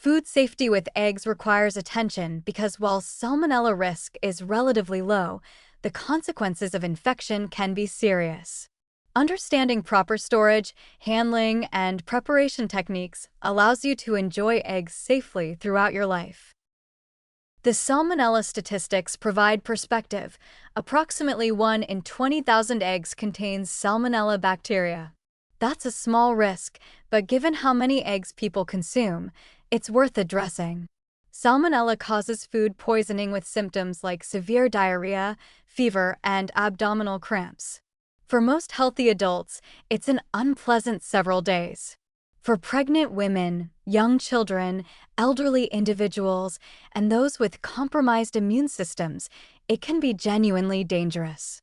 Food safety with eggs requires attention because while salmonella risk is relatively low, the consequences of infection can be serious. Understanding proper storage, handling, and preparation techniques allows you to enjoy eggs safely throughout your life. The salmonella statistics provide perspective. Approximately 1 in 20,000 eggs contains salmonella bacteria. That's a small risk, but given how many eggs people consume, it's worth addressing. Salmonella causes food poisoning with symptoms like severe diarrhea, fever, and abdominal cramps. For most healthy adults, it's an unpleasant several days. For pregnant women, young children, elderly individuals, and those with compromised immune systems, it can be genuinely dangerous.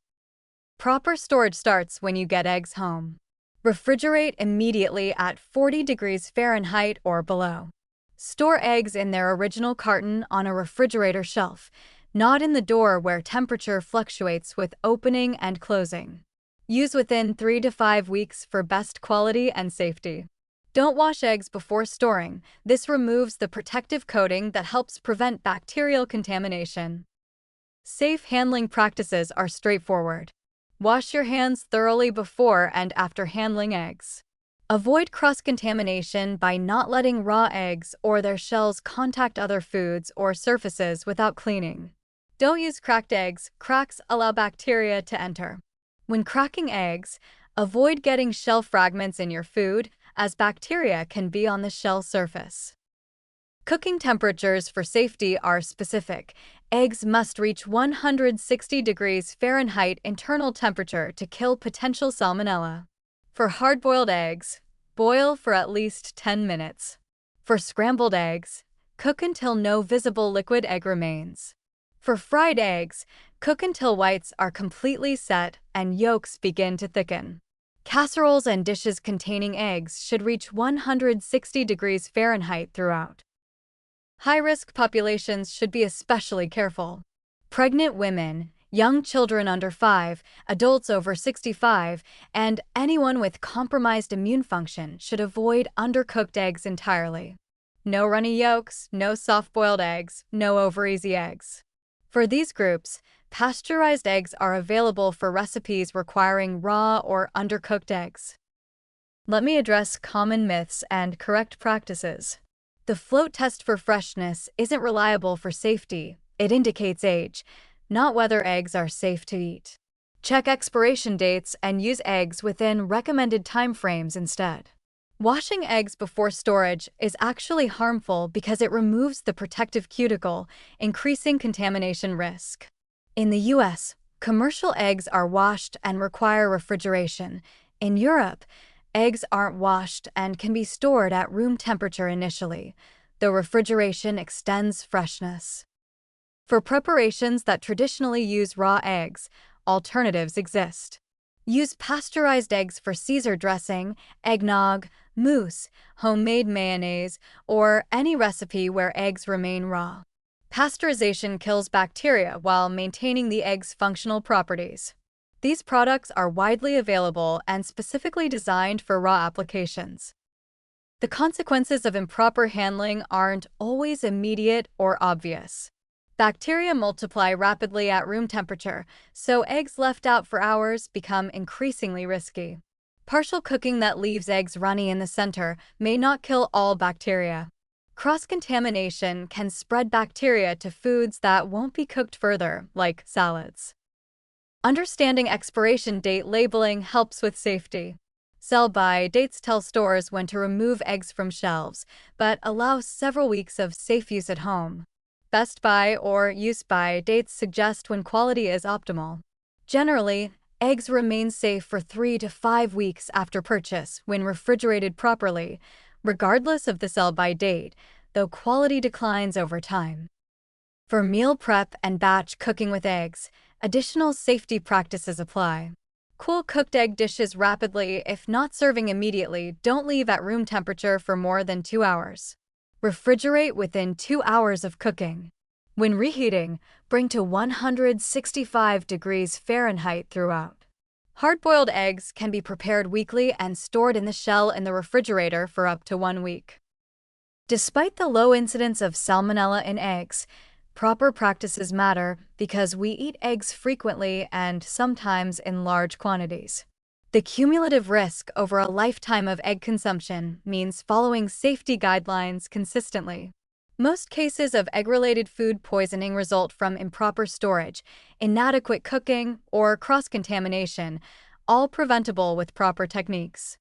Proper storage starts when you get eggs home. Refrigerate immediately at 40 degrees Fahrenheit or below. Store eggs in their original carton on a refrigerator shelf, not in the door where temperature fluctuates with opening and closing. Use within 3 to 5 weeks for best quality and safety. Don't wash eggs before storing. This removes the protective coating that helps prevent bacterial contamination. Safe handling practices are straightforward. Wash your hands thoroughly before and after handling eggs. Avoid cross-contamination by not letting raw eggs or their shells contact other foods or surfaces without cleaning. Don't use cracked eggs. Cracks allow bacteria to enter. When cracking eggs, avoid getting shell fragments in your food, as bacteria can be on the shell surface. Cooking temperatures for safety are specific. Eggs must reach 160 degrees Fahrenheit internal temperature to kill potential salmonella. For hard-boiled eggs, boil for at least 10 minutes. For scrambled eggs, cook until no visible liquid egg remains. For fried eggs, cook until whites are completely set and yolks begin to thicken. Casseroles and dishes containing eggs should reach 160 degrees Fahrenheit throughout. High-risk populations should be especially careful. Pregnant women, young children under 5, adults over 65, and anyone with compromised immune function should avoid undercooked eggs entirely. No runny yolks, no soft-boiled eggs, no over-easy eggs. For these groups, pasteurized eggs are available for recipes requiring raw or undercooked eggs. Let me address common myths and correct practices. The float test for freshness isn't reliable for safety. It indicates age, not whether eggs are safe to eat. Check expiration dates and use eggs within recommended time frames instead. Washing eggs before storage is actually harmful because it removes the protective cuticle, increasing contamination risk. In the US, commercial eggs are washed and require refrigeration. In Europe, eggs aren't washed and can be stored at room temperature initially, though refrigeration extends freshness. For preparations that traditionally use raw eggs, alternatives exist. Use pasteurized eggs for Caesar dressing, eggnog, mousse, homemade mayonnaise, or any recipe where eggs remain raw. Pasteurization kills bacteria while maintaining the egg's functional properties. These products are widely available and specifically designed for raw applications. The consequences of improper handling aren't always immediate or obvious. Bacteria multiply rapidly at room temperature, so eggs left out for hours become increasingly risky. Partial cooking that leaves eggs runny in the center may not kill all bacteria. Cross-contamination can spread bacteria to foods that won't be cooked further, like salads. Understanding expiration date labeling helps with safety. Sell-by dates tell stores when to remove eggs from shelves, but allow several weeks of safe use at home. Best by or use by dates suggest when quality is optimal. Generally, eggs remain safe for 3 to 5 weeks after purchase when refrigerated properly, regardless of the sell-by date, though quality declines over time. For meal prep and batch cooking with eggs, additional safety practices apply. Cool cooked egg dishes rapidly. If not serving immediately, don't leave at room temperature for more than 2 hours. Refrigerate within 2 hours of cooking. When reheating, bring to 165 degrees Fahrenheit throughout. Hard-boiled eggs can be prepared weekly and stored in the shell in the refrigerator for up to 1 week. Despite the low incidence of salmonella in eggs, proper practices matter because we eat eggs frequently and sometimes in large quantities. The cumulative risk over a lifetime of egg consumption means following safety guidelines consistently. Most cases of egg-related food poisoning result from improper storage, inadequate cooking, or cross-contamination, all preventable with proper techniques.